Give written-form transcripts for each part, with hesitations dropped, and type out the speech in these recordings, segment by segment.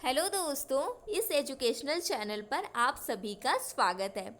Hello दोस्तों, इस educational channel पर आप सभी का स्वागत है।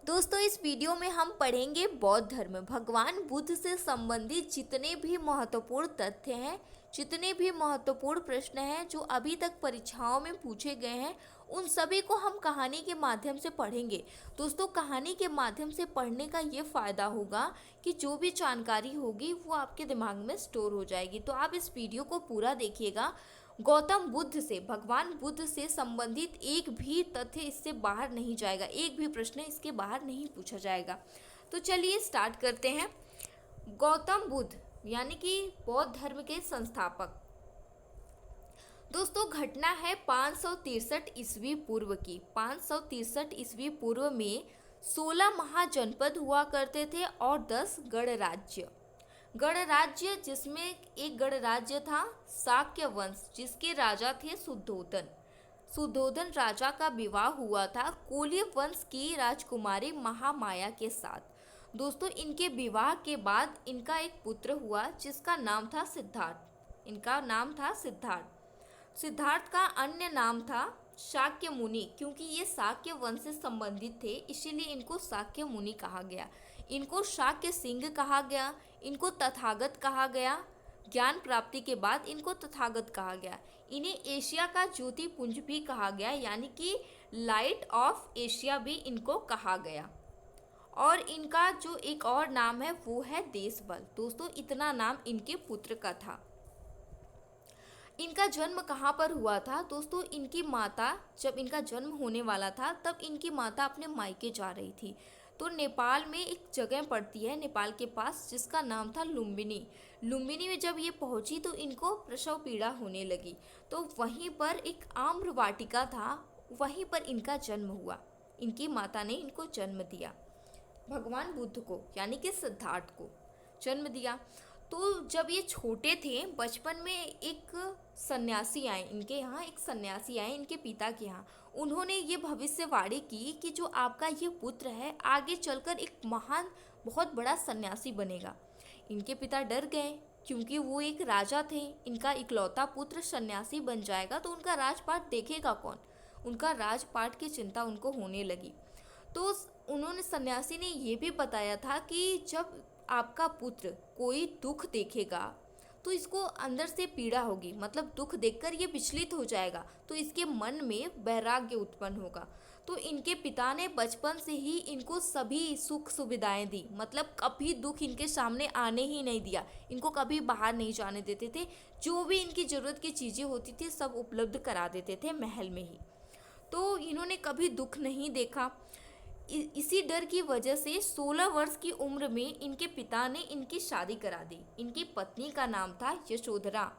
दोस्तों, इस वीडियो में हम पढ़ेंगे बौद्ध धर्म, भगवान बुद्ध से संबंधित जितने भी महत्वपूर्ण तथ्य हैं, जितने भी महत्वपूर्ण प्रश्न हैं जो अभी तक परीक्षाओं में पूछे गए हैं, उन सभी को हम कहानी के माध्यम से पढ़ेंगे। दोस्तों, कहानी के माध्यम से पढ़ने का ये फ़ायदा होगा कि जो भी जानकारी होगी वो आपके दिमाग में स्टोर हो जाएगी। तो आप इस वीडियो को पूरा देखिएगा। गौतम बुद्ध से, भगवान बुद्ध से संबंधित एक भी तथ्य इससे बाहर नहीं जाएगा, एक भी प्रश्न इसके बाहर नहीं पूछा जाएगा। तो चलिए स्टार्ट करते हैं। गौतम बुद्ध यानी कि बौद्ध धर्म के संस्थापक। दोस्तों, घटना है 563 ईस्वी पूर्व की। 563 ईस्वी पूर्व में 16 महाजनपद हुआ करते थे और 10 गणराज्य। गणराज्य जिसमें एक गणराज्य था शाक्य वंश, जिसके राजा थे सुद्धोधन। सुद्धोधन राजा का विवाह हुआ था कोल्य वंश की राजकुमारी महामाया के साथ। दोस्तों, इनके विवाह के बाद इनका एक पुत्र हुआ जिसका नाम था सिद्धार्थ। इनका नाम था सिद्धार्थ। सिद्धार्थ का अन्य नाम था शाक्य मुनि। क्योंकि ये शाक्य वंश से संबंधित थे इसीलिए इनको शाक्य मुनि कहा गया। इनको शाक्य सिंह कहा गया, इनको तथागत कहा गया। ज्ञान प्राप्ति के बाद इनको तथागत कहा गया। इन्हें एशिया का ज्योतिपुंज भी कहा गया, यानी कि लाइट ऑफ एशिया भी इनको कहा गया। और इनका जो एक और नाम है वो है देशबल। दोस्तों, इतना नाम इनके पुत्र का था। इनका जन्म कहाँ पर हुआ था? दोस्तों, इनकी माता, जब इनका जन्म होने वाला था तब इनकी माता अपने मायके जा रही थी। तो नेपाल में एक जगह पड़ती है नेपाल के पास जिसका नाम था लुम्बिनी। लुम्बिनी में जब ये पहुंची तो इनको प्रसव पीड़ा होने लगी। तो वहीं पर एक आम्र वाटिका था, वहीं पर इनका जन्म हुआ। इनकी माता ने इनको जन्म दिया, भगवान बुद्ध को यानी कि सिद्धार्थ को जन्म दिया। तो जब ये छोटे थे, बचपन में एक सन्यासी आए इनके यहाँ, एक सन्यासी आए इनके पिता के यहाँ। उन्होंने ये भविष्यवाणी की कि जो आपका ये पुत्र है आगे चलकर एक महान, बहुत बड़ा सन्यासी बनेगा। इनके पिता डर गए क्योंकि वो एक राजा थे, इनका इकलौता पुत्र सन्यासी बन जाएगा तो उनका राजपाट देखेगा कौन। उनका राजपाट की चिंता उनको होने लगी। तो उन्होंने, सन्यासी ने ये भी बताया था कि जब आपका पुत्र कोई दुख देखेगा तो इसको अंदर से पीड़ा होगी, मतलब दुख देखकर ये विचलित हो जाएगा, तो इसके मन में वैराग्य उत्पन्न होगा। तो इनके पिता ने बचपन से ही इनको सभी सुख सुविधाएं दी, मतलब कभी दुख इनके सामने आने ही नहीं दिया। इनको कभी बाहर नहीं जाने देते थे, जो भी इनकी ज़रूरत की चीज़ें होती थी सब उपलब्ध करा देते थे महल में ही। तो इन्होंने कभी दुख नहीं देखा। इसी डर की वजह से 16 वर्ष की उम्र में इनके पिता ने इनकी शादी करा दी। इनकी पत्नी का नाम था यशोधरा।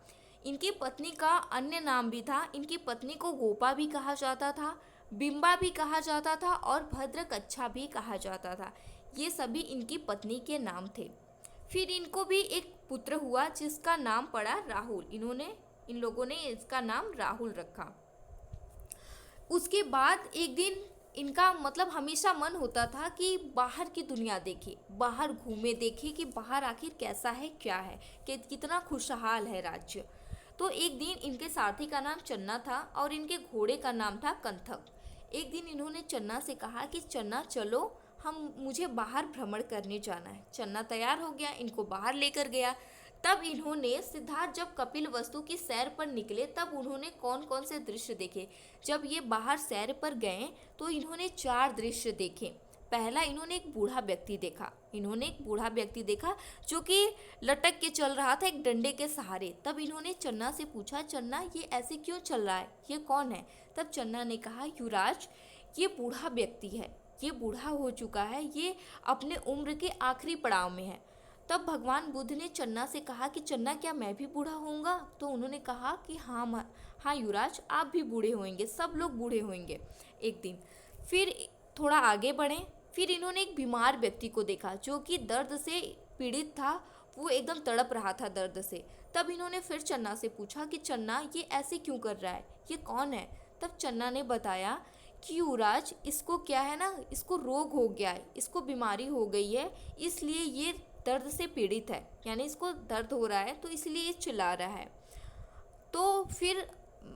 इनकी पत्नी का अन्य नाम भी था। इनकी पत्नी को गोपा भी कहा जाता था, बिंबा भी कहा जाता था और भद्रकच्छा भी कहा जाता था। ये सभी इनकी पत्नी के नाम थे। फिर इनको भी एक पुत्र हुआ जिसका नाम पड़ा राहुल। इन लोगों ने इसका नाम राहुल रखा। उसके बाद एक दिन इनका, मतलब हमेशा मन होता था कि बाहर की दुनिया देखे, बाहर घूमे, देखे कि बाहर आखिर कैसा है, क्या है, कि कितना खुशहाल है राज्य। तो एक दिन इनके सारथी का नाम चन्ना था और इनके घोड़े का नाम था कंथक। एक दिन इन्होंने चन्ना से कहा कि चन्ना चलो, मुझे बाहर भ्रमण करने जाना है। चन्ना तैयार हो गया, इनको बाहर लेकर गया। तब इन्होंने, सिद्धार्थ जब कपिल वस्तु की सैर पर निकले तब उन्होंने कौन कौन से दृश्य देखे। जब ये बाहर सैर पर गए तो इन्होंने 4 दृश्य देखे। पहला, इन्होंने एक बूढ़ा व्यक्ति देखा। इन्होंने एक बूढ़ा व्यक्ति देखा जो कि लटक के चल रहा था एक डंडे के सहारे। तब इन्होंने चन्ना से पूछा, चन्ना ये ऐसे क्यों चल रहा है, ये कौन है? तब चन्ना ने कहा, युवराज ये बूढ़ा व्यक्ति है, ये बूढ़ा हो चुका है, ये अपने उम्र के आखिरी पड़ाव में है। तब भगवान बुद्ध ने चन्ना से कहा कि चन्ना क्या मैं भी बूढ़ा होऊंगा? तो उन्होंने कहा कि हाँ युवराज, आप भी बूढ़े होंगे, सब लोग बूढ़े होंगे एक दिन। फिर थोड़ा आगे बढ़े, फिर इन्होंने एक बीमार व्यक्ति को देखा जो कि दर्द से पीड़ित था, वो एकदम तड़प रहा था दर्द से। तब इन्होंने फिर चन्ना से पूछा कि चन्ना ये ऐसे क्यों कर रहा है, ये कौन है? तब चन्ना ने बताया कि युवराज इसको क्या है ना, इसको रोग हो गया है, इसको बीमारी हो गई है, इसलिए ये दर्द से पीड़ित है, यानी इसको दर्द हो रहा है तो इसलिए ये चिल्ला रहा है। तो फिर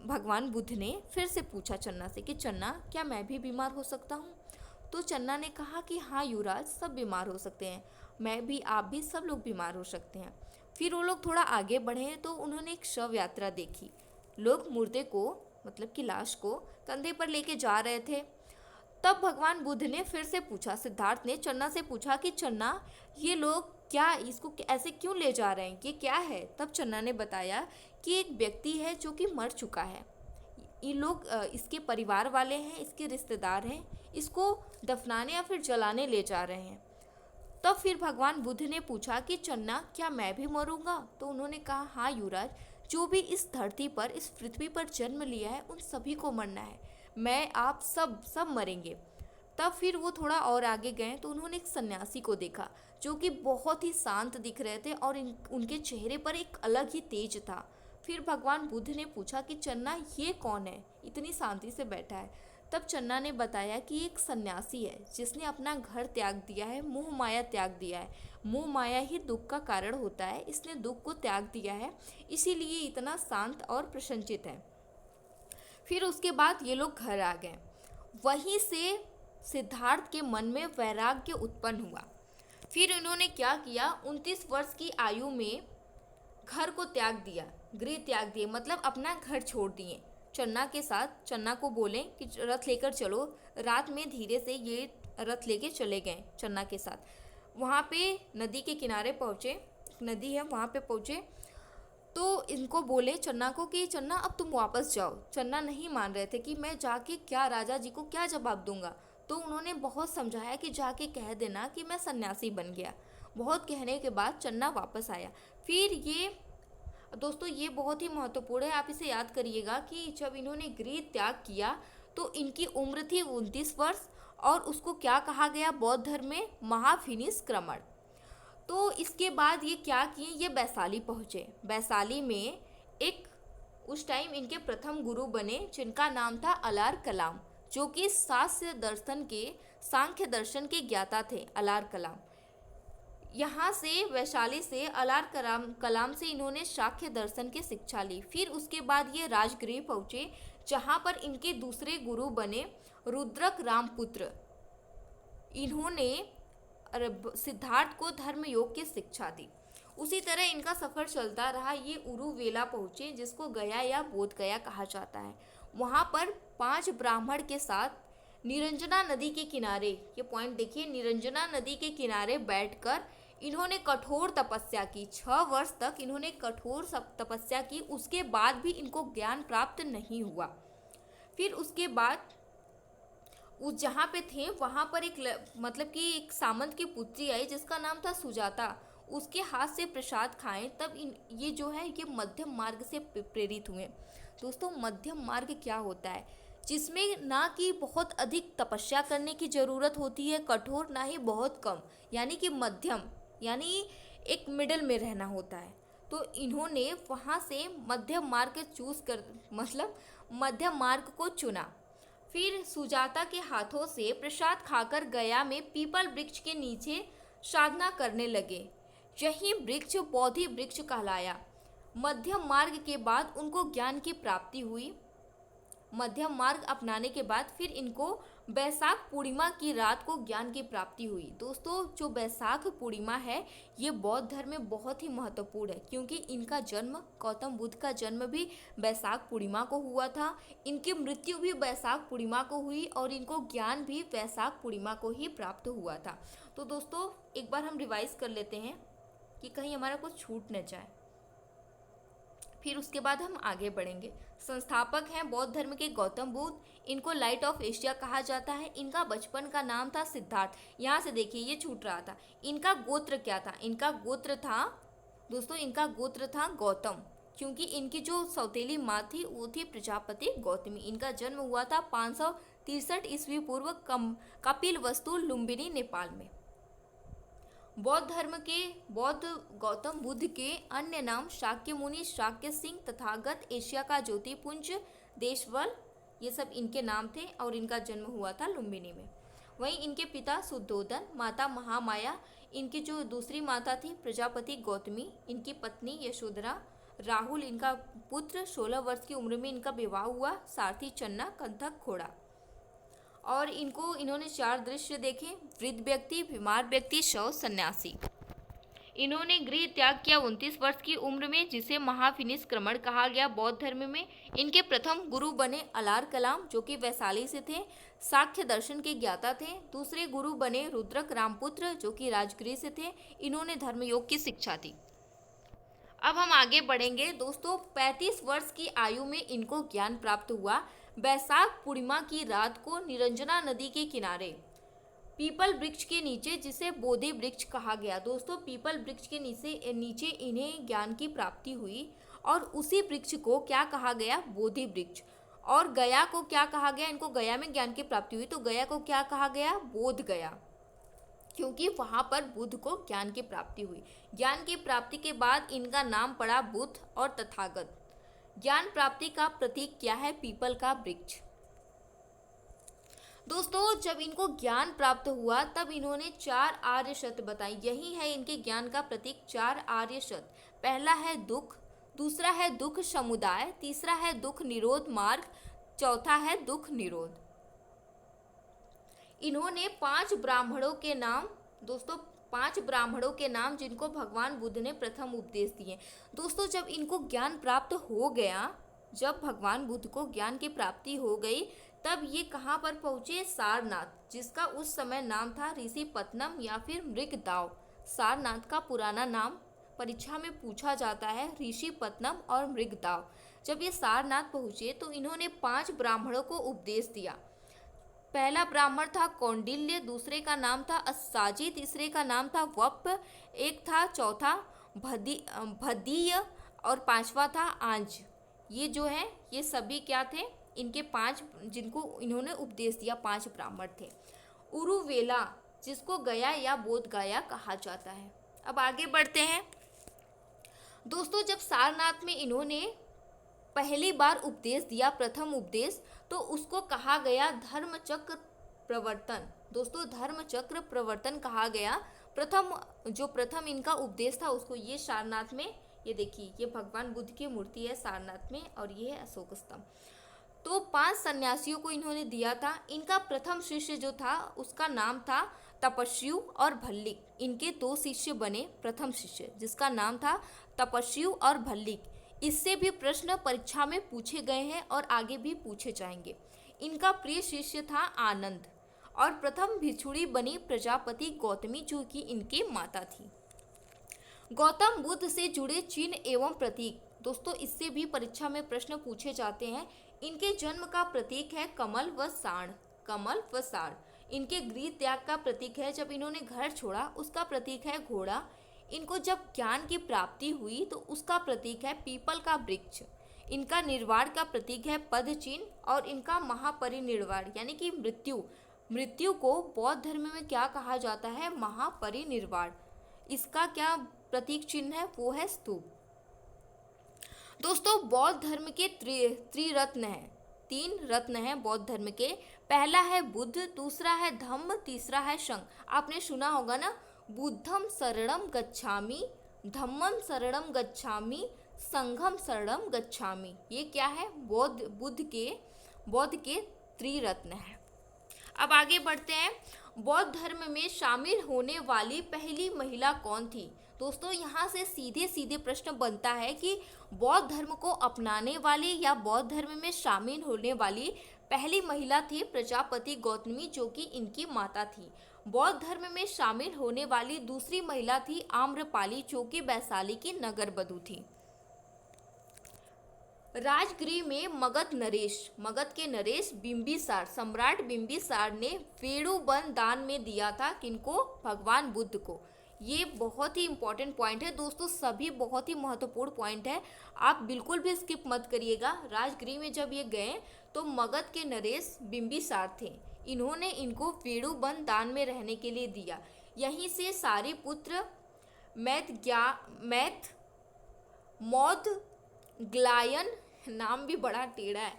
भगवान बुद्ध ने फिर से पूछा चन्ना से कि चन्ना, क्या मैं भी बीमार हो सकता हूँ? तो चन्ना ने कहा कि हाँ युवराज, सब बीमार हो सकते हैं, मैं भी, आप भी, सब लोग बीमार हो सकते हैं। फिर वो लोग थोड़ा आगे बढ़े तो उन्होंने एक शव यात्रा देखी। लोग मुर्दे को, मतलब कि लाश को, कंधे पर लेके जा रहे थे। तब भगवान बुद्ध ने फिर से पूछा, सिद्धार्थ ने चन्ना से पूछा कि चन्ना, ये लोग क्या इसको ऐसे क्यों ले जा रहे हैं, ये क्या है? तब चन्ना ने बताया कि एक व्यक्ति है जो कि मर चुका है, ये लोग इसके परिवार वाले हैं, इसके रिश्तेदार हैं, इसको दफनाने या फिर जलाने ले जा रहे हैं। तब फिर भगवान बुद्ध ने पूछा कि चन्ना, क्या मैं भी मरूंगा? तो उन्होंने कहा, हाँ युवराज, जो भी इस धरती पर, इस पृथ्वी पर जन्म लिया है, उन सभी को मरना है, मैं, आप, सब सब मरेंगे। तब फिर वो थोड़ा और आगे गए तो उन्होंने एक सन्यासी को देखा जो कि बहुत ही शांत दिख रहे थे और उनके चेहरे पर एक अलग ही तेज था। फिर भगवान बुद्ध ने पूछा कि चन्ना, ये कौन है, इतनी शांति से बैठा है? तब चन्ना ने बताया कि एक सन्यासी है जिसने अपना घर त्याग दिया है, मोह माया त्याग दिया है। मोह माया ही दुख का कारण होता है, इसने दुख को त्याग दिया है, इसीलिए इतना शांत और प्रसन्नचित है। फिर उसके बाद ये लोग घर आ गए। वहीं से सिद्धार्थ के मन में वैराग्य उत्पन्न हुआ। फिर इन्होंने क्या किया, 29 वर्ष की आयु में घर को त्याग दिया, गृह त्याग दिए, मतलब अपना घर छोड़ दिए। चन्ना के साथ, चन्ना को बोले कि रथ लेकर चलो। रात में धीरे से ये रथ लेके चले गए चन्ना के साथ। वहाँ पे नदी के किनारे पहुँचे, नदी है वहाँ पे पहुँचे तो इनको बोले चन्ना को कि चन्ना, अब तुम वापस जाओ। चन्ना नहीं मान रहे थे कि मैं जाके क्या राजा जी को क्या जवाब दूंगा। तो उन्होंने बहुत समझाया कि जाके कह देना कि मैं सन्यासी बन गया। बहुत कहने के बाद चन्ना वापस आया। फिर ये दोस्तों, ये बहुत ही महत्वपूर्ण है, आप इसे याद करिएगा कि जब इन्होंने गृह त्याग किया तो इनकी उम्र थी 29 वर्ष और उसको क्या कहा गया बौद्ध धर्म में, महाविनिष्क्रमण। तो इसके बाद ये क्या किए, ये वैशाली पहुँचे। वैशाली में एक, उस टाइम इनके प्रथम गुरु बने जिनका नाम था अलार कलाम, जो कि शास्त्र दर्शन के, सांख्य दर्शन के ज्ञाता थे अलार कलाम। यहाँ से, वैशाली से, अलार कलाम से इन्होंने शाक्य दर्शन की शिक्षा ली। फिर उसके बाद ये राजगृह पहुँचे जहाँ पर इनके दूसरे गुरु बने रुद्रक रामपुत्र। इन्होंने सिद्धार्थ को धर्म योग की शिक्षा दी। उसी तरह इनका सफर चलता रहा। ये उरुवेला पहुँचे जिसको गया या बोध गया कहा जाता है। वहाँ पर 5 ब्राह्मण के साथ निरंजना नदी के किनारे, ये पॉइंट देखिए, निरंजना नदी के किनारे बैठकर इन्होंने कठोर तपस्या की। 6 वर्ष तक इन्होंने कठोर तपस्या की। उसके बाद भी इनको ज्ञान प्राप्त नहीं हुआ। फिर उसके बाद उस जहाँ पे थे वहाँ पर एक मतलब कि एक सामंत की पुत्री आई जिसका नाम था सुजाता। उसके हाथ से प्रसाद खाएं तब ये जो है ये मध्यम मार्ग से प्रेरित हुए। दोस्तों, मध्यम मार्ग क्या होता है, जिसमें ना कि बहुत अधिक तपस्या करने की ज़रूरत होती है, कठोर, ना ही बहुत कम, यानी कि मध्यम, यानी एक मिडल में रहना होता है। तो इन्होंने वहाँ से मध्यम मार्ग चूज कर, मतलब मध्यम मार्ग को चुना। फिर सुजाता के हाथों से प्रसाद खाकर गया में पीपल वृक्ष के नीचे साधना करने लगे। यही वृक्ष बोधि वृक्ष कहलाया। मध्यम मार्ग के बाद उनको ज्ञान की प्राप्ति हुई। मध्यम मार्ग अपनाने के बाद फिर इनको बैसाख पूर्णिमा की रात को ज्ञान की प्राप्ति हुई। दोस्तों, जो बैसाख पूर्णिमा है ये बौद्ध धर्म में बहुत ही महत्वपूर्ण है, क्योंकि इनका जन्म, गौतम बुद्ध का जन्म भी बैसाख पूर्णिमा को हुआ था, इनकी मृत्यु भी बैसाख पूर्णिमा को हुई और इनको ज्ञान भी बैसाख पूर्णिमा को ही प्राप्त हुआ था। तो दोस्तों, एक बार हम रिवाइज कर लेते हैं कि कहीं हमारा कुछ छूट न जाए, फिर उसके बाद हम आगे बढ़ेंगे। संस्थापक हैं बौद्ध धर्म के गौतम बुद्ध। इनको लाइट ऑफ एशिया कहा जाता है। इनका बचपन का नाम था सिद्धार्थ। यहाँ से देखिए ये छूट रहा था। इनका गोत्र क्या था, इनका गोत्र था, दोस्तों इनका गोत्र था गौतम, क्योंकि इनकी जो सौतेली माँ थी वो थी प्रजापति गौतमी। इनका जन्म हुआ था 563 ईस्वी पूर्व कपिलवस्तु लुम्बिनी नेपाल में। बौद्ध धर्म के बौद्ध गौतम बुद्ध के अन्य नाम शाक्य मुनि, शाक्य सिंह, तथागत, एशिया का ज्योतिपुंज, देशवल, ये सब इनके नाम थे और इनका जन्म हुआ था लुम्बिनी में। वहीं इनके पिता शुद्धोदन, माता महामाया, इनकी जो दूसरी माता थी प्रजापति गौतमी, इनकी पत्नी यशोधरा, राहुल इनका पुत्र, 16 वर्ष की उम्र में इनका विवाह हुआ। सारथी चन्ना, कंथक घोड़ा। और इन्होंने 4 दृश्य देखे, वृद्ध व्यक्ति, बीमार व्यक्ति, शव, सन्यासी। इन्होंने गृह त्याग किया 29 वर्ष की उम्र में, जिसे महाविनिष्क्रमण कहा गया बौद्ध धर्म में। इनके प्रथम गुरु बने अलार कलाम, जो कि वैशाली से थे, सांख्य दर्शन के ज्ञाता थे। दूसरे गुरु बने रुद्रक रामपुत्र, जो कि राजगृह से थे। इन्होंने धर्मयोग की शिक्षा दी। अब हम आगे बढ़ेंगे दोस्तों। 35 वर्ष की आयु में इनको ज्ञान प्राप्त हुआ। बैसाख पूर्णिमा की रात को निरंजना नदी के किनारे पीपल वृक्ष के नीचे, जिसे बोधि वृक्ष कहा गया। दोस्तों पीपल वृक्ष के नीचे इन्हें ज्ञान की प्राप्ति हुई, और उसी वृक्ष को क्या कहा गया? बोधि वृक्ष। और गया को क्या कहा गया? इनको गया में ज्ञान की प्राप्ति हुई, तो गया को क्या कहा गया? बोध गया, क्योंकि वहां पर बुद्ध को ज्ञान की प्राप्ति हुई। ज्ञान की प्राप्ति के बाद इनका नाम पड़ा बुद्ध और तथागत। ज्ञान प्राप्ति का प्रतीक क्या है? पीपल का वृक्ष। दोस्तों जब इनको ज्ञान प्राप्त हुआ तब इन्होंने 4 आर्य सत्य बताई। यही है इनके ज्ञान का प्रतीक, 4 आर्य सत्य। पहला है दुख, दूसरा है दुख समुदाय, तीसरा है दुख निरोध मार्ग, चौथा है दुख निरोध। इन्होंने 5 ब्राह्मणों के नाम, दोस्तों 5 ब्राह्मणों के नाम जिनको भगवान बुद्ध ने प्रथम उपदेश दिए। दोस्तों जब इनको ज्ञान प्राप्त हो गया, जब भगवान बुद्ध को ज्ञान की प्राप्ति हो गई, तब ये कहाँ पर पहुँचे? सारनाथ, जिसका उस समय नाम था ऋषिपत्नम या फिर मृगदाव। सारनाथ का पुराना नाम परीक्षा में पूछा जाता है, ऋषिपत्नम और मृगदाव। जब ये सारनाथ पहुँचे तो इन्होंने 5 ब्राह्मणों को उपदेश दिया। पहला ब्राह्मण था कौंडिल्य, दूसरे का नाम था अस्साजी, तीसरे का नाम था वप, एक था चौथा भदीय और 5वां था आंज। ये जो है ये सभी क्या थे? इनके 5 जिनको इन्होंने उपदेश दिया 5 ब्राह्मण थे। उरुवेला, जिसको गया या बोध गया कहा जाता है। अब आगे बढ़ते हैं दोस्तों। जब सारनाथ में इन्होंने पहली बार उपदेश दिया, प्रथम उपदेश, तो उसको कहा गया धर्मचक्र प्रवर्तन। दोस्तों धर्मचक्र प्रवर्तन कहा गया। प्रथम इनका उपदेश था उसको, ये सारनाथ में, ये देखिए ये भगवान बुद्ध की मूर्ति है सारनाथ में, और ये है अशोक स्तंभ। तो 5 सन्यासियों को इन्होंने दिया था। इनका प्रथम शिष्य जो था उसका नाम था तपस्यु और भल्लिक। इनके 2 शिष्य बने प्रथम शिष्य, जिसका नाम था तपस्यु और भल्लिक। इससे भी प्रश्न परीक्षा में पूछे गए हैं और आगे भी पूछे जाएंगे। इनका प्रिय शिष्य था आनंद, और प्रथम भिक्षुणी बनी प्रजापति गौतमी, जो कि इनकी माता थी। गौतम बुद्ध से जुड़े चिन्ह एवं प्रतीक, दोस्तों इससे भी परीक्षा में प्रश्न पूछे जाते हैं। इनके जन्म का प्रतीक है कमल व साण, कमल व साण। इनके गृह त्याग का प्रतीक है, जब इन्होंने घर छोड़ा उसका प्रतीक है घोड़ा। इनको जब ज्ञान की प्राप्ति हुई तो उसका प्रतीक है पीपल का वृक्ष। इनका निर्वाण का प्रतीक है पद चिन्ह, और इनका महापरिनिर्वाण यानी कि मृत्यु को बौद्ध धर्म में क्या कहा जाता है? महापरिनिर्वाण। इसका क्या प्रतीक चिन्ह है? वो है स्तूप। दोस्तों बौद्ध धर्म के त्रिरत्न हैं, 3 रत्न हैं बौद्ध धर्म के। पहला है बुद्ध, दूसरा है धम्म, तीसरा है संघ। आपने सुना होगा ना, बुद्धम शरणम गच्छामि, धम्मम शरणम गच्छामि, संघम शरणम गच्छामि। ये क्या है? बौद्ध के त्रिरत्न है। अब आगे बढ़ते हैं। बौद्ध धर्म में शामिल होने वाली पहली महिला कौन थी? दोस्तों यहाँ से सीधे प्रश्न बनता है कि बौद्ध धर्म को अपनाने वाली या बौद्ध धर्म में शामिल होने वाली पहली महिला थी प्रजापति गौतमी, जो कि इनकी माता थी। बौद्ध धर्म में शामिल होने वाली दूसरी महिला थी आम्रपाली, जो कि वैशाली की नगर बधू थी। राजगृह में मगध के नरेश बिंबिसार, सम्राट बिंबिसार ने वेणुवन दान में दिया था। किनको? भगवान बुद्ध को। ये बहुत ही इंपॉर्टेंट पॉइंट है दोस्तों, सभी बहुत ही महत्वपूर्ण पॉइंट है, आप बिल्कुल भी स्किप मत करिएगा। राजगृह में जब ये गए तो मगध के नरेश बिंबिसार थे, इन्होंने इनको वेणुवन दान में रहने के लिए दिया। यहीं से सारी पुत्र मौदग्लायन, नाम भी बड़ा टेढ़ा है,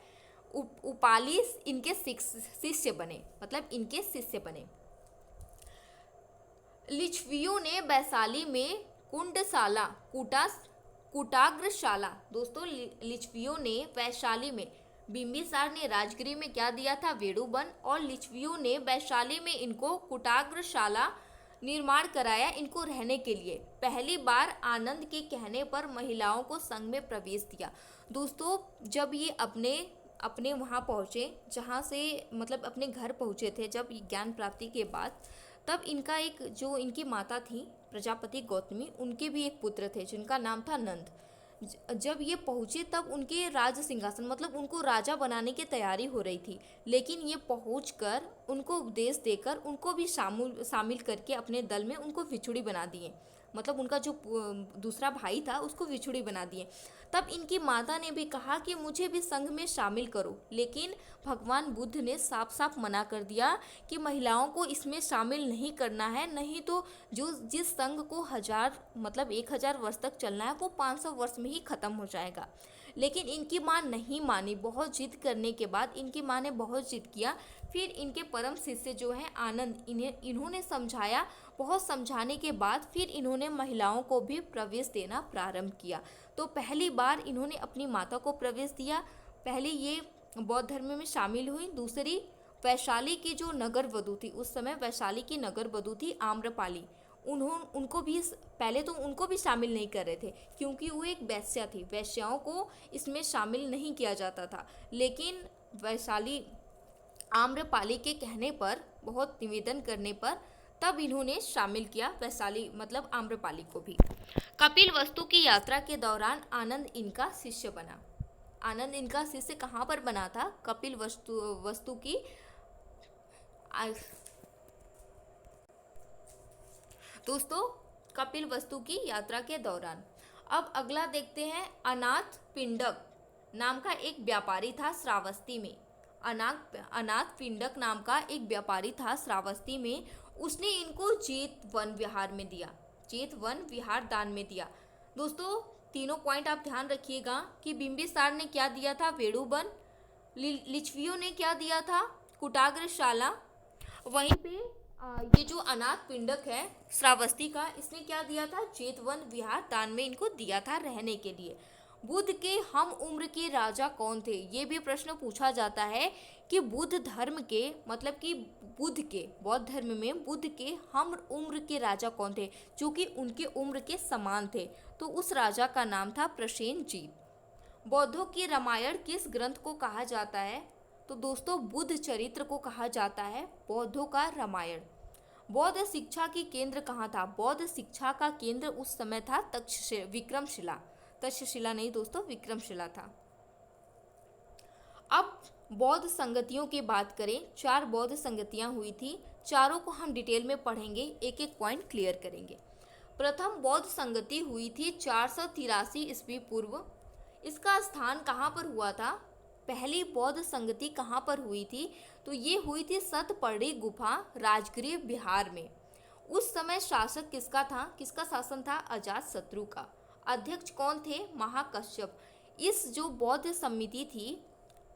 उपाली इनके शिष्य बने, मतलब इनके शिष्य बने। लिच्छवियों ने वैशाली में कुंडशाला कुटाग्रशाला। दोस्तों लिच्छवियों ने वैशाली में, बिंबिसार ने राजगिरी में क्या दिया था, वेणुवन, और लिच्छवियों ने वैशाली में इनको कुटाग्रशाला निर्माण कराया इनको रहने के लिए। पहली बार आनंद के कहने पर महिलाओं को संघ में प्रवेश दिया। दोस्तों जब ये अपने वहाँ पहुँचे, जहाँ से मतलब अपने घर पहुँचे थे जब ज्ञान प्राप्ति के बाद, तब इनका एक जो इनकी माता थी प्रजापति गौतमी, उनके भी एक पुत्र थे जिनका नाम था नंद। जब ये पहुँचे तब उनके राज सिंहासन मतलब उनको राजा बनाने की तैयारी हो रही थी, लेकिन ये पहुंचकर उनको उपदेश देकर उनको भी शामिल करके अपने दल में उनको विछुड़ी बना दिए। मतलब उनका जो दूसरा भाई था उसको विछुड़ी बना दिए। तब इनकी माता ने भी कहा कि मुझे भी संघ में शामिल करो, लेकिन भगवान बुद्ध ने साफ साफ मना कर दिया कि महिलाओं को इसमें शामिल नहीं करना है, नहीं तो जिस संघ को 1000 वर्ष तक चलना है वो 500 वर्ष में ही खत्म हो जाएगा। लेकिन इनकी माँ नहीं मानी। बहुत जिद करने के बाद इनकी माँ ने बहुत जिद किया। फिर इनके परम शिष्य जो है आनंद, इन्होंने समझाया। बहुत समझाने के बाद फिर इन्होंने महिलाओं को भी प्रवेश देना प्रारंभ किया। तो पहली बार इन्होंने अपनी माता को प्रवेश दिया। पहले ये बौद्ध धर्म में शामिल हुई। दूसरी वैशाली की जो नगर वधू थी, उस समय वैशाली की नगर वधू थी आम्रपाली, उनको भी पहले तो उनको भी शामिल नहीं कर रहे थे क्योंकि वो एक वैश्या थी। वैश्याओं को इसमें शामिल नहीं किया जाता था, लेकिन वैशाली आम्रपाली के कहने पर, बहुत निवेदन करने पर, तब इन्होंने शामिल किया वैशाली मतलब आम्रपाली को भी। कपिल वस्तु की यात्रा के दौरान आनंद इनका शिष्य बना। आनंद इनका शिष्य कहाँ पर बना था, कपिल वस्तु की दोस्तों कपिल वस्तु की यात्रा के दौरान। अब अगला देखते हैं। अनाथ पिंडक नाम का एक व्यापारी था श्रावस्ती में। अनाथ पिंडक नाम का एक व्यापारी था श्रावस्ती में। उसने इनको जेतवन विहार में दिया, जेतवन विहार दान में दिया। दोस्तों तीनों पॉइंट आप ध्यान रखिएगा कि बिंबिसार ने क्या दिया था, वेणुवन। लिच्छवियों ने क्या दिया था, कुटाग्रशाला। वहीं पे ये जो अनाथ पिंडक है श्रावस्ती का, इसने क्या दिया था, जेतवन विहार दान में इनको दिया था रहने के लिए। बुद्ध के हम उम्र के राजा कौन थे, ये भी प्रश्न पूछा जाता है कि बुद्ध धर्म के मतलब कि बौद्ध धर्म में बुद्ध के हम उम्र के राजा कौन थे, जो कि उनके उम्र के समान थे। तो उस राजा का नाम था प्रसेनजीत। बौद्धों की रामायण किस ग्रंथ को कहा जाता है, तो दोस्तों बुद्ध चरित्र को कहा जाता है बौद्धों का रामायण। बौद्ध शिक्षा की केंद्र कहाँ था, बौद्ध शिक्षा का केंद्र उस समय था तक्षशिला नहीं दोस्तों, विक्रमशिला था। अब बौद्ध संगतियों की बात करें, 4 बौद्ध संगतियां हुई थी। चारों को हम डिटेल में पढ़ेंगे, एक एक पॉइंट क्लियर करेंगे। प्रथम बौद्ध संगति हुई थी 483 ईस्वी पूर्व। इसका स्थान कहाँ पर हुआ था, पहली बौद्ध संगति कहाँ पर हुई थी, तो ये हुई थी सतपड़ी गुफा, राजगृह, बिहार में। उस समय शासक किसका था, किसका शासन था, अजातशत्रु का। अध्यक्ष कौन थे, महाकश्यप। इस जो बौद्ध समिति थी,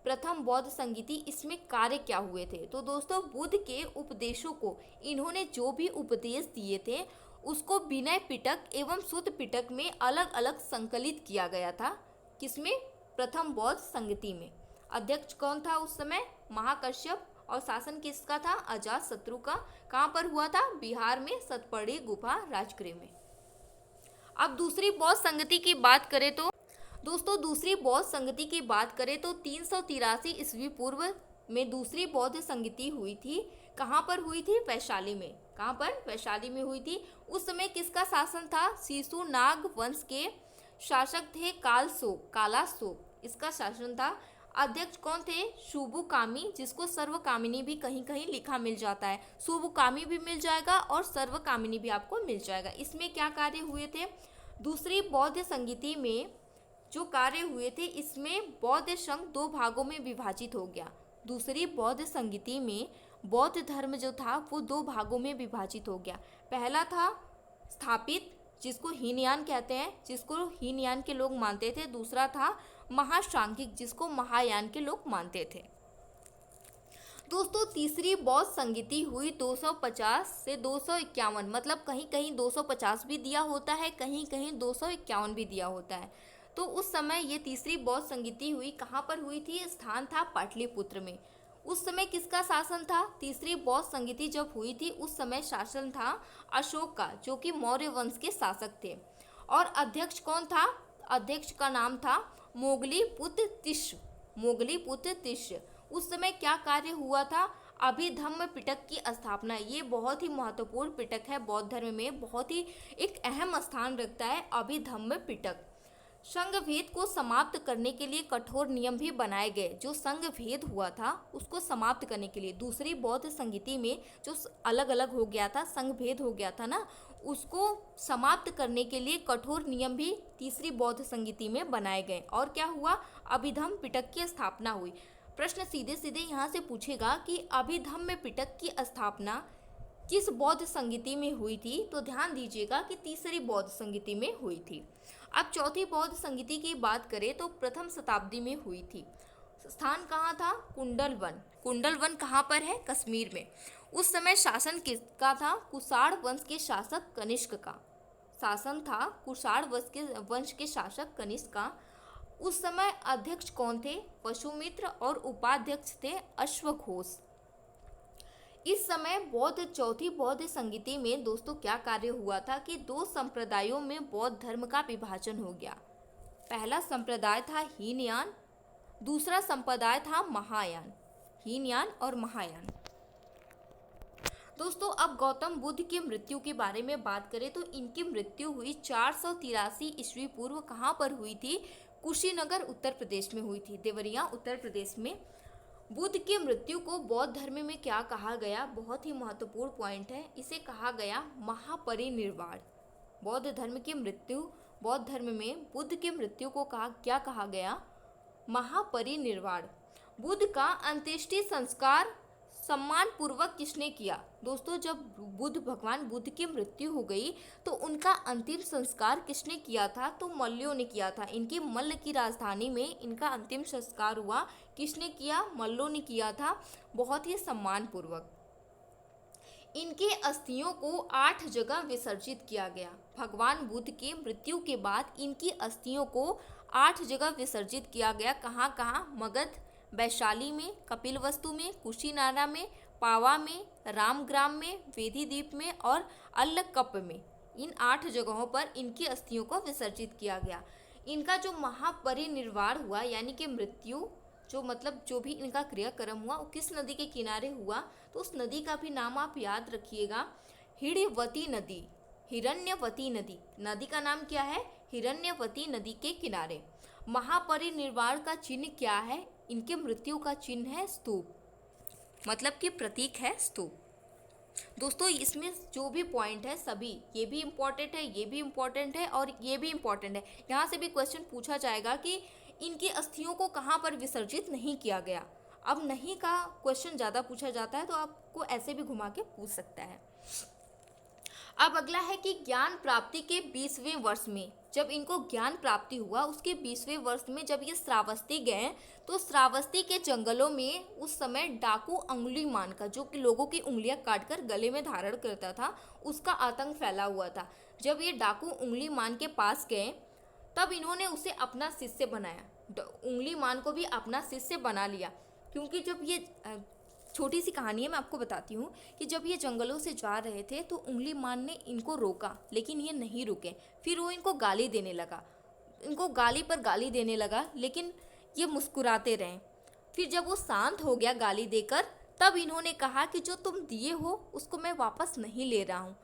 प्रथम बौद्ध संगति, इसमें कार्य क्या हुए थे, तो दोस्तों बुद्ध के उपदेशों को इन्होंने जो भी उपदेश दिए थे उसको विनय पिटक एवं सुत्त पिटक में अलग अलग संकलित किया गया था। किसमें, प्रथम बौद्ध संगति में। अध्यक्ष कौन था उस समय, महाकश्यप, और शासन किसका था, अजातशत्रु का। कहाँ पर हुआ था, बिहार में, सतपड़ी गुफा, राजगृह में। अब दूसरी बौद्ध संगति की बात करें तो दोस्तों, दूसरी बौद्ध संगति की बात करें तो 383 ईस्वी पूर्व में दूसरी बौद्ध संगति हुई थी। कहाँ पर हुई थी, वैशाली में। कहाँ पर, वैशाली में हुई थी। उस समय किसका शासन था, शिशुनाग वंश के शासक थे कालाशोक, इसका शासन था। अध्यक्ष कौन थे, शुभुकामी, जिसको सर्वकामिनी भी कहीं कहीं लिखा मिल जाता है। शुभुकामी भी मिल जाएगा और सर्वकामिनी भी आपको मिल जाएगा। इसमें क्या कार्य हुए थे, दूसरी बौद्ध संगति में जो कार्य हुए थे, इसमें बौद्ध संघ 2 भागों में विभाजित हो गया। दूसरी बौद्ध संगति में बौद्ध धर्म जो था वो 2 भागों में विभाजित हो गया। पहला था स्थापित, जिसको हीनयान कहते हैं, जिसको हीनयान के लोग मानते थे। दूसरा था महासांघिक, जिसको महायान के लोग मानते थे। दोस्तों तीसरी बौद्ध संगीति हुई 250 से 251, मतलब कहीं कहीं 250 भी दिया होता है, कहीं कहीं 251 भी दिया होता है। तो उस समय ये तीसरी बौद्ध संगीति हुई कहाँ पर हुई थी? स्थान था पाटलिपुत्र में। उस समय किसका शासन था? तीसरी बौद्ध संगीति जब हुई थी उस समय शासन था अशोक का, जो कि मौर्य वंश के शासक थे। और अध्यक्ष कौन था? अध्यक्ष का नाम था मोगलीपुत्र तिष्य। मोगलीपुत्र तिष्य। उस समय क्या कार्य हुआ था? अभिधम्म पिटक की स्थापना। ये बहुत ही महत्वपूर्ण पिटक है बौद्ध धर्म में, बहुत ही एक अहम स्थान रखता है अभिधम्म पिटक। संघ भेद को समाप्त करने के लिए कठोर नियम भी बनाए गए। जो संघ भेद हुआ था उसको समाप्त करने के लिए दूसरी बौद्ध संगीति में जो अलग अलग हो गया था, संघ भेद हो गया था ना, उसको समाप्त करने के लिए कठोर नियम भी तीसरी बौद्ध संगीति में बनाए गए। और क्या हुआ? अभिधम्म पिटक की स्थापना हुई। प्रश्न सीधे सीधे यहाँ से पूछेगा कि अभिधम्म पिटक की स्थापना किस बौद्ध संगीति में हुई थी? तो ध्यान दीजिएगा कि तीसरी बौद्ध संगीति में हुई थी। अब चौथी बौद्ध संगीति की बात करें तो प्रथम शताब्दी में हुई थी। स्थान कहाँ था? कुंडलवन। कुंडलवन कहाँ पर है? कश्मीर में। उस समय शासन किसका था? कुषाण वंश के शासक कनिष्क का शासन था। कुषाण वंश के शासक कनिष्क का। उस समय अध्यक्ष कौन थे? वसुमित्र। और उपाध्यक्ष थे अश्वघोष। इस समय चौथी बौद्ध संगीति में दोस्तों क्या कार्य हुआ था कि दो संप्रदायों में बौद्ध धर्म का विभाजन हो गया। पहला संप्रदाय था हीनयान, दूसरा संप्रदाय था महायान। हीनयान और महायान। दोस्तों अब गौतम बुद्ध की मृत्यु के बारे में बात करें तो इनकी मृत्यु हुई 483 ईस्वी पूर्व। कहाँ पर हुई थी? कुशीनगर उत्तर प्रदेश में हुई थी, देवरिया उत्तर प्रदेश में। बुद्ध की मृत्यु को बौद्ध धर्म में क्या कहा गया? बहुत ही महत्वपूर्ण पॉइंट है। इसे कहा गया महापरिनिर्वाण। बौद्ध धर्म की मृत्यु, बौद्ध धर्म में बुद्ध की मृत्यु को क्या कहा गया? महापरिनिर्वाण। बुद्ध का अंत्येष्टि संस्कार सम्मान पूर्वक किसने किया? दोस्तों जब भगवान बुद्ध की मृत्यु हो गई तो उनका अंतिम संस्कार किसने किया था? तो मल्लों ने किया था। इनकी मल्ल की राजधानी में इनका अंतिम संस्कार हुआ। किसने किया? मल्लों ने किया था, बहुत ही सम्मान पूर्वक। इनके अस्थियों को 8 जगह विसर्जित किया गया। भगवान बुद्ध के मृत्यु के बाद इनकी अस्थियों को 8 जगह विसर्जित किया गया। कहाँ कहाँ? मगध, वैशाली में, कपिलवस्तु में, कुशीनारा में, पावा में, रामग्राम में, वेदीद्वीप में और अल्लकप में। इन 8 जगहों पर इनकी अस्थियों को विसर्जित किया गया। इनका जो महापरिनिर्वाण हुआ यानी कि मृत्यु, जो भी इनका क्रियाक्रम हुआ वो किस नदी के किनारे हुआ? तो उस नदी का भी नाम आप याद रखिएगा, हिड़वती नदी। हिरण्यवती नदी। नदी का नाम क्या है? हिरण्यवती नदी के किनारे। महापरिनिर्वाण का चिन्ह क्या है? इनके मृत्यु का चिन्ह है स्तूप, मतलब कि प्रतीक है स्तूप। दोस्तों इसमें जो भी पॉइंट है सभी, ये भी इम्पोर्टेंट है, ये भी इम्पोर्टेंट है और ये भी इम्पोर्टेंट है। यहाँ से भी क्वेश्चन पूछा जाएगा कि इनकी अस्थियों को कहाँ पर विसर्जित नहीं किया गया। अब नहीं का क्वेश्चन ज़्यादा पूछा जाता है तो आपको ऐसे भी घुमा के पूछ सकता है। अब अगला है कि ज्ञान प्राप्ति के 20वें वर्ष में, जब इनको ज्ञान प्राप्ति हुआ उसके 20वें वर्ष में जब ये श्रावस्ती गए तो श्रावस्ती के जंगलों में उस समय डाकू अंगुलीमाल का, जो कि लोगों की उंगलियां काटकर गले में धारण करता था, उसका आतंक फैला हुआ था। जब ये डाकू अंगुलीमाल के पास गए तब इन्होंने उसे अपना शिष्य बनाया। अंगुलीमाल को भी अपना शिष्य बना लिया, क्योंकि जब ये छोटी सी कहानी है, मैं आपको बताती हूँ कि जब ये जंगलों से जा रहे थे तो अंगुलीमाल ने इनको रोका, लेकिन ये नहीं रुके। फिर वो इनको गाली देने लगा, इनको गाली पर गाली देने लगा, लेकिन ये मुस्कुराते रहे। फिर जब वो शांत हो गया गाली देकर, तब इन्होंने कहा कि जो तुम दिए हो उसको मैं वापस नहीं ले रहा हूँ।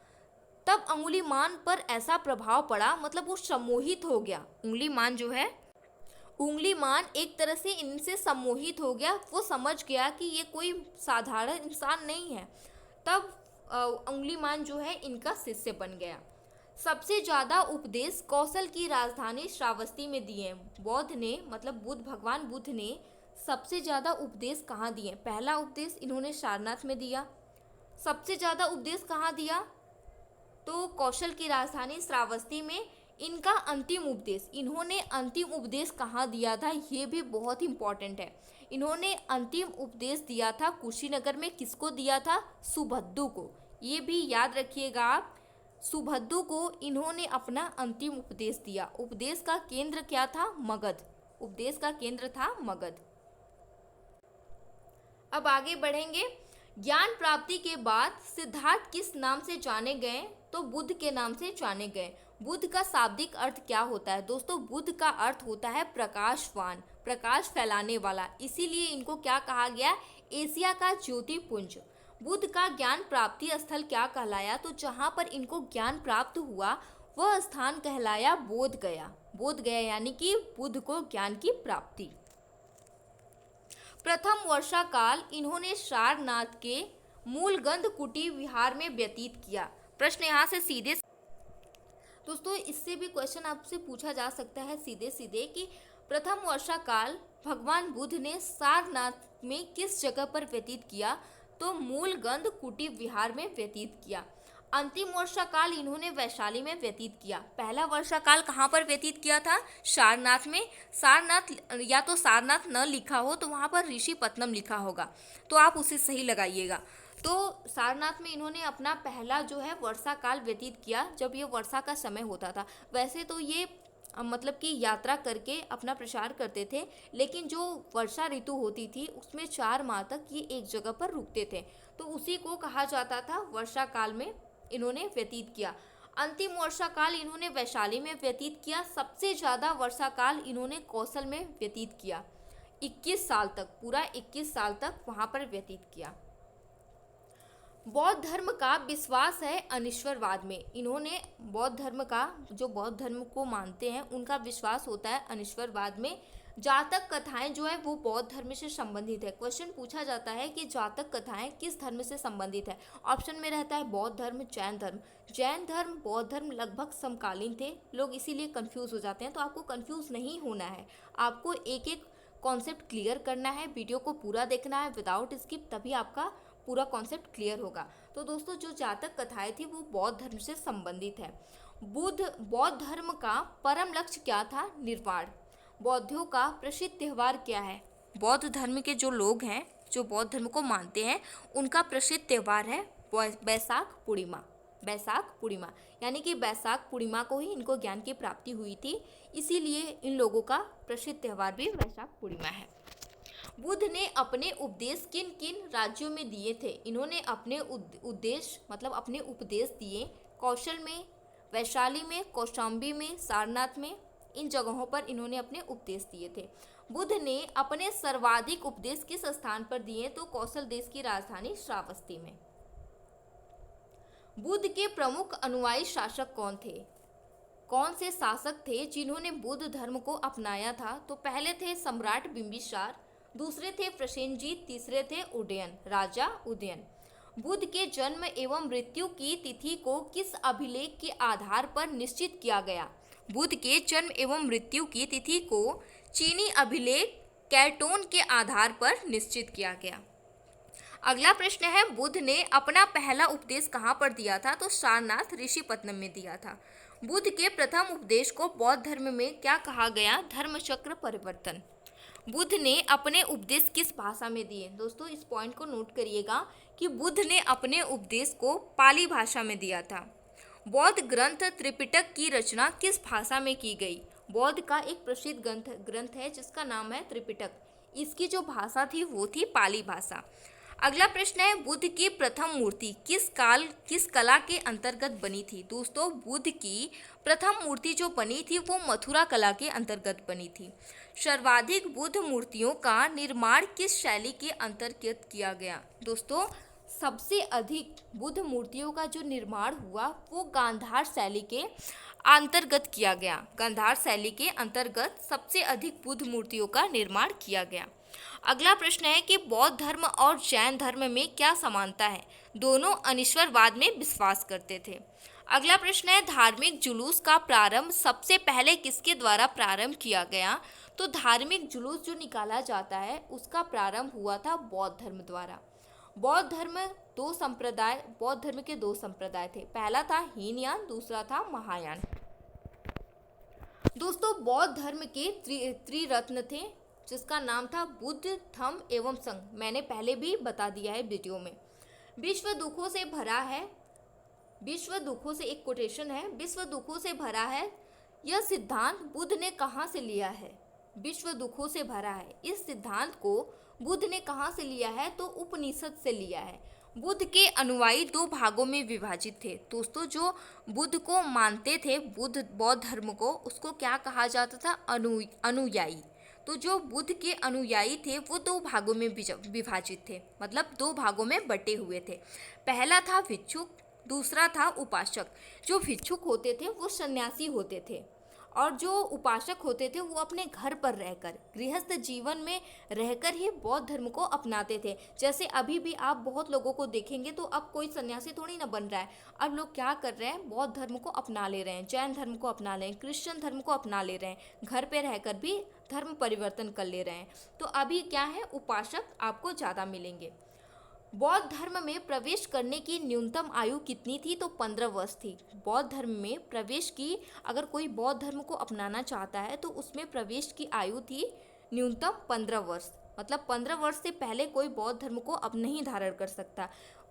तब अंगुलीमाल पर ऐसा प्रभाव पड़ा, मतलब वो सम्मोहित हो गया। अंगुलीमाल जो है, अंगुलीमाल एक तरह से इनसे सम्मोहित हो गया। वो समझ गया कि ये कोई साधारण इंसान नहीं है। तब अंगुलीमाल जो है इनका शिष्य बन गया। सबसे ज़्यादा उपदेश कौशल की राजधानी श्रावस्ती में दिए बौद्ध ने, मतलब भगवान बुद्ध ने सबसे ज़्यादा उपदेश कहाँ दिए? पहला उपदेश इन्होंने सारनाथ में दिया। सबसे ज़्यादा उपदेश कहाँ दिया? तो कौशल की राजधानी श्रावस्ती में इनका अंतिम उपदेश, इन्होंने अंतिम उपदेश कहाँ दिया था, ये भी बहुत इंपॉर्टेंट है। इन्होंने अंतिम उपदेश दिया था कुशीनगर में। किसको दिया था? सुभद्दू को। ये भी याद रखिएगा आप, सुभद्दू को इन्होंने अपना अंतिम उपदेश दिया। उपदेश का केंद्र क्या था? मगध। उपदेश का केंद्र था मगध। अब आगे बढ़ेंगे। ज्ञान प्राप्ति के बाद सिद्धार्थ किस नाम से जाने गए? तो बुद्ध के नाम से जाने गए। बुद्ध का शाब्दिक अर्थ क्या होता है? दोस्तों, बुद्ध का अर्थ होता है प्रकाशवान, प्रकाश फैलाने वाला। इसीलिए इनको क्या कहा गया? एशिया का ज्योतिपुंज। बुद्ध का ज्ञान प्राप्ति स्थल क्या कहलाया? तो जहाँ पर इनको ज्ञान प्राप्त हुआ वह स्थान कहलाया बोध गया। बोध गया यानी कि बुद्ध को ज्ञान की प्राप्ति। प्रथम वर्षा काल इन्होंने सारनाथ के मूल गंधकुटी विहार में व्यतीत किया। प्रश्न यहाँ से सीधे, दोस्तों इससे भी क्वेश्चन आपसे पूछा जा सकता है सीधे सीधे कि प्रथम वर्षा काल भगवान बुद्ध ने सारनाथ में किस जगह पर व्यतीत किया? तो मूल गंधकुटी विहार में व्यतीत किया। अंतिम वर्षा काल इन्होंने वैशाली में व्यतीत किया। पहला वर्षा काल कहाँ पर व्यतीत किया था? सारनाथ में। सारनाथ, या तो सारनाथ न लिखा हो तो वहाँ पर ऋषिपत्नम लिखा होगा, तो आप उसे सही लगाइएगा। तो सारनाथ में इन्होंने अपना पहला जो है वर्षा काल व्यतीत किया, जब ये वर्षा का समय होता था। वैसे तो ये मतलब कि यात्रा करके अपना प्रचार करते थे, लेकिन जो वर्षा ऋतु होती थी उसमें 4 माह तक ये एक जगह पर रुकते थे, तो उसी को कहा जाता था वर्षा काल में इन्होंने व्यतीत किया। अंतिम वर्षा काल इन्होंने वैशाली में व्यतीत किया। सबसे ज़्यादा वर्षा काल इन्होंने कौशल में व्यतीत किया। 21 साल तक, पूरा 21 साल तक वहाँ पर व्यतीत किया। बौद्ध धर्म का विश्वास है अनिश्वरवाद में। इन्होंने बौद्ध धर्म का, जो बौद्ध धर्म को मानते हैं उनका विश्वास होता है अनिश्वरवाद में। जातक कथाएं जो है वो बौद्ध धर्म से संबंधित है। क्वेश्चन पूछा जाता है कि जातक कथाएं किस धर्म से संबंधित है? ऑप्शन में रहता है बौद्ध धर्म, जैन धर्म। जैन धर्म, बौद्ध धर्म लगभग समकालीन थे, लोग इसीलिए कंफ्यूज हो जाते हैं। तो आपको कंफ्यूज नहीं होना है, आपको एक एक कॉन्सेप्ट क्लियर करना है, वीडियो को पूरा देखना है विदाउट स्किप, तभी आपका पूरा कॉन्सेप्ट क्लियर होगा। तो दोस्तों, जो जातक कथाएं थी वो बौद्ध धर्म से संबंधित है। बौद्ध धर्म का परम लक्ष्य क्या था? निर्वाण। बौद्धों का प्रसिद्ध त्यौहार क्या है? बौद्ध धर्म के जो लोग हैं, जो बौद्ध धर्म को मानते हैं, उनका प्रसिद्ध त्यौहार है बैसाख पूर्णिमा। बैसाख पूर्णिमा यानी कि बैसाख पूर्णिमा को ही इनको ज्ञान की प्राप्ति हुई थी, इसीलिए इन लोगों का प्रसिद्ध त्यौहार भी बैसाख पूर्णिमा है। बुद्ध ने अपने उपदेश किन किन राज्यों में दिए थे? इन्होंने अपने अपने उपदेश दिए कौशल में, वैशाली में, कौशाम्बी में, सारनाथ में। इन जगहों पर इन्होंने अपने उपदेश दिए थे। बुद्ध ने अपने सर्वाधिक उपदेश किस स्थान पर दिए? तो कौशल देश की राजधानी श्रावस्ती में। बुद्ध के प्रमुख अनुयायी शासक कौन थे? कौन से शासक थे जिन्होंने बुद्ध धर्म को अपनाया था? तो पहले थे सम्राट बिंबिसार, दूसरे थे प्रसेनजीत, तीसरे थे उदयन, राजा उदयन। बुद्ध के जन्म एवं मृत्यु की तिथि को किस अभिलेख के आधार पर निश्चित किया गया? बुद्ध के जन्म एवं मृत्यु की तिथि को चीनी अभिलेख कैटोन के आधार पर निश्चित किया गया। अगला प्रश्न है, बुद्ध ने अपना पहला उपदेश कहाँ पर दिया था? तो सारनाथ ऋषिपत्नम में दिया था। बुद्ध के प्रथम उपदेश को बौद्ध धर्म में क्या कहा गया? धर्मचक्र परिवर्तन। बुद्ध ने अपने उपदेश किस भाषा में दिए? दोस्तों, इस पॉइंट को नोट करिएगा कि बुद्ध ने अपने उपदेश को पाली भाषा में दिया था। बौद्ध ग्रंथ त्रिपिटक की रचना किस भाषा में की गई? बौद्ध का एक प्रसिद्ध ग्रंथ है जिसका नाम है त्रिपिटक। इसकी जो भाषा थी वो थी पाली भाषा। अगला प्रश्न है, बुद्ध की प्रथम मूर्ति किस कला के अंतर्गत बनी थी? दोस्तों, बुद्ध की प्रथम मूर्ति जो बनी थी वो मथुरा कला के अंतर्गत बनी थी। सर्वाधिक बुद्ध मूर्तियों का निर्माण किस शैली के अंतर्गत किया गया? दोस्तों, सबसे अधिक बुद्ध मूर्तियों का जो निर्माण हुआ वो गांधार शैली के अंतर्गत किया गया। गांधार शैली के अंतर्गत सबसे अधिक बुद्ध मूर्तियों का निर्माण किया गया। अगला प्रश्न है कि बौद्ध धर्म और जैन धर्म में क्या समानता है? दोनों अनिश्वरवाद में विश्वास करते थे। अगला प्रश्न है, धार्मिक जुलूस का प्रारंभ सबसे पहले किसके द्वारा प्रारंभ किया गया? तो धार्मिक जुलूस जो निकाला जाता है उसका प्रारंभ हुआ था बौद्ध धर्म द्वारा। बौद्ध धर्म के दो संप्रदाय थे। पहला था हीनयान, दूसरा था महायान। दोस्तों बौद्ध धर्म के त्रिरत्न थे जिसका नाम था बुद्ध, धम्म एवं संघ। मैंने पहले भी बता दिया है वीडियो में। विश्व दुखों से भरा है, विश्व दुखों से एक कोटेशन है, विश्व दुखों से भरा है यह सिद्धांत बुद्ध ने कहाँ से लिया है? विश्व दुखों से भरा है, इस सिद्धांत को बुद्ध ने कहाँ से लिया है? तो उपनिषद से लिया है। बुद्ध के अनुयायी दो भागों में विभाजित थे। दोस्तों जो बुद्ध को मानते थे, बुद्ध बौद्ध धर्म को, उसको क्या कहा जाता था? अनुयायी। तो जो बुद्ध के अनुयायी थे वो दो भागों में विभाजित थे, मतलब दो भागों में बटे हुए थे। पहला था भिक्षुक, दूसरा था उपासक। जो भिक्षुक होते थे वो सन्यासी होते थे और जो उपासक होते थे वो अपने घर पर रहकर, गृहस्थ जीवन में रहकर ही बौद्ध धर्म को अपनाते थे। जैसे अभी भी आप बहुत लोगों को देखेंगे तो अब कोई सन्यासी थोड़ी ना बन रहा है। अब लोग क्या कर रहे हैं? बौद्ध धर्म को अपना ले रहे हैं, जैन धर्म को अपना ले रहे हैं, क्रिश्चियन धर्म को अपना ले रहे हैं, घर पे रहकर भी धर्म परिवर्तन कर ले रहे हैं। तो अभी क्या है, उपासक आपको ज़्यादा मिलेंगे। बौद्ध धर्म में प्रवेश करने की न्यूनतम आयु कितनी थी? तो 15 वर्ष थी। बौद्ध धर्म में प्रवेश की, अगर कोई बौद्ध धर्म को अपनाना चाहता है तो उसमें प्रवेश की आयु थी न्यूनतम 15 वर्ष। मतलब 15 वर्ष से पहले कोई बौद्ध धर्म को अब नहीं धारण कर सकता।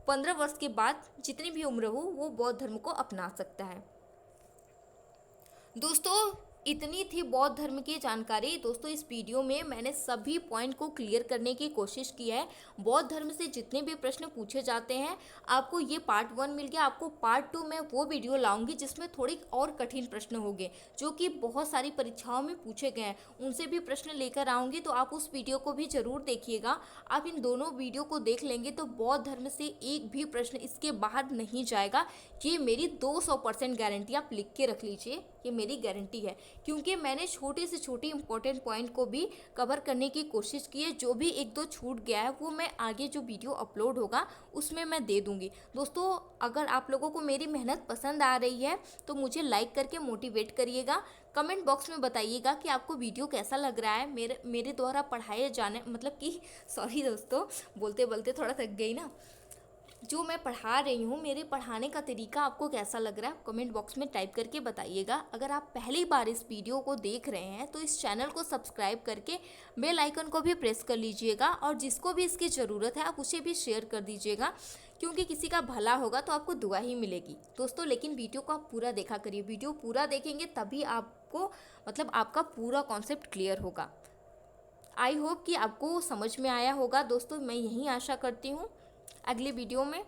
15 वर्ष के बाद जितनी भी उम्र हो वो बौद्ध धर्म को अपना सकता है। दोस्तों इतनी थी बौद्ध धर्म की जानकारी। दोस्तों इस वीडियो में मैंने सभी पॉइंट को क्लियर करने की कोशिश की है। बौद्ध धर्म से जितने भी प्रश्न पूछे जाते हैं, आपको ये पार्ट 1 मिल गया। आपको पार्ट 2 में वो वीडियो लाऊंगी जिसमें थोड़ी और कठिन प्रश्न होंगे जो कि बहुत सारी परीक्षाओं में पूछे गए हैं, उनसे भी प्रश्न लेकर आऊँगी। तो आप उस वीडियो को भी ज़रूर देखिएगा। आप इन दोनों वीडियो को देख लेंगे तो बौद्ध धर्म से एक भी प्रश्न इसके बाहर नहीं जाएगा। ये मेरी 200% गारंटी आप लिख के रख लीजिए, ये मेरी गारंटी है, क्योंकि मैंने छोटे से छोटे इंपॉर्टेंट पॉइंट को भी कवर करने की कोशिश की है। जो भी एक दो छूट गया है वो मैं आगे जो वीडियो अपलोड होगा उसमें मैं दे दूंगी। दोस्तों अगर आप लोगों को मेरी मेहनत पसंद आ रही है तो मुझे लाइक करके मोटिवेट करिएगा। कमेंट बॉक्स में बताइएगा कि आपको वीडियो कैसा लग रहा है, मेरे द्वारा पढ़ाए जाने, मतलब कि सॉरी दोस्तों, बोलते बोलते थोड़ा थक गई ना। जो मैं पढ़ा रही हूँ, मेरे पढ़ाने का तरीका आपको कैसा लग रहा है कमेंट बॉक्स में टाइप करके बताइएगा। अगर आप पहली बार इस वीडियो को देख रहे हैं तो इस चैनल को सब्सक्राइब करके बेल आइकन को भी प्रेस कर लीजिएगा और जिसको भी इसकी ज़रूरत है आप उसे भी शेयर कर दीजिएगा, क्योंकि किसी का भला होगा तो आपको दुआ ही मिलेगी। दोस्तों लेकिन वीडियो को आप पूरा देखा करिए, वीडियो पूरा देखेंगे तभी आपको, मतलब आपका पूरा कॉन्सेप्ट क्लियर होगा। आई होप कि आपको समझ में आया होगा। दोस्तों मैं यही आशा करती हूँ अगले वीडियो में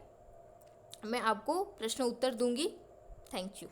मैं आपको प्रश्न उत्तर दूंगी। Thank you.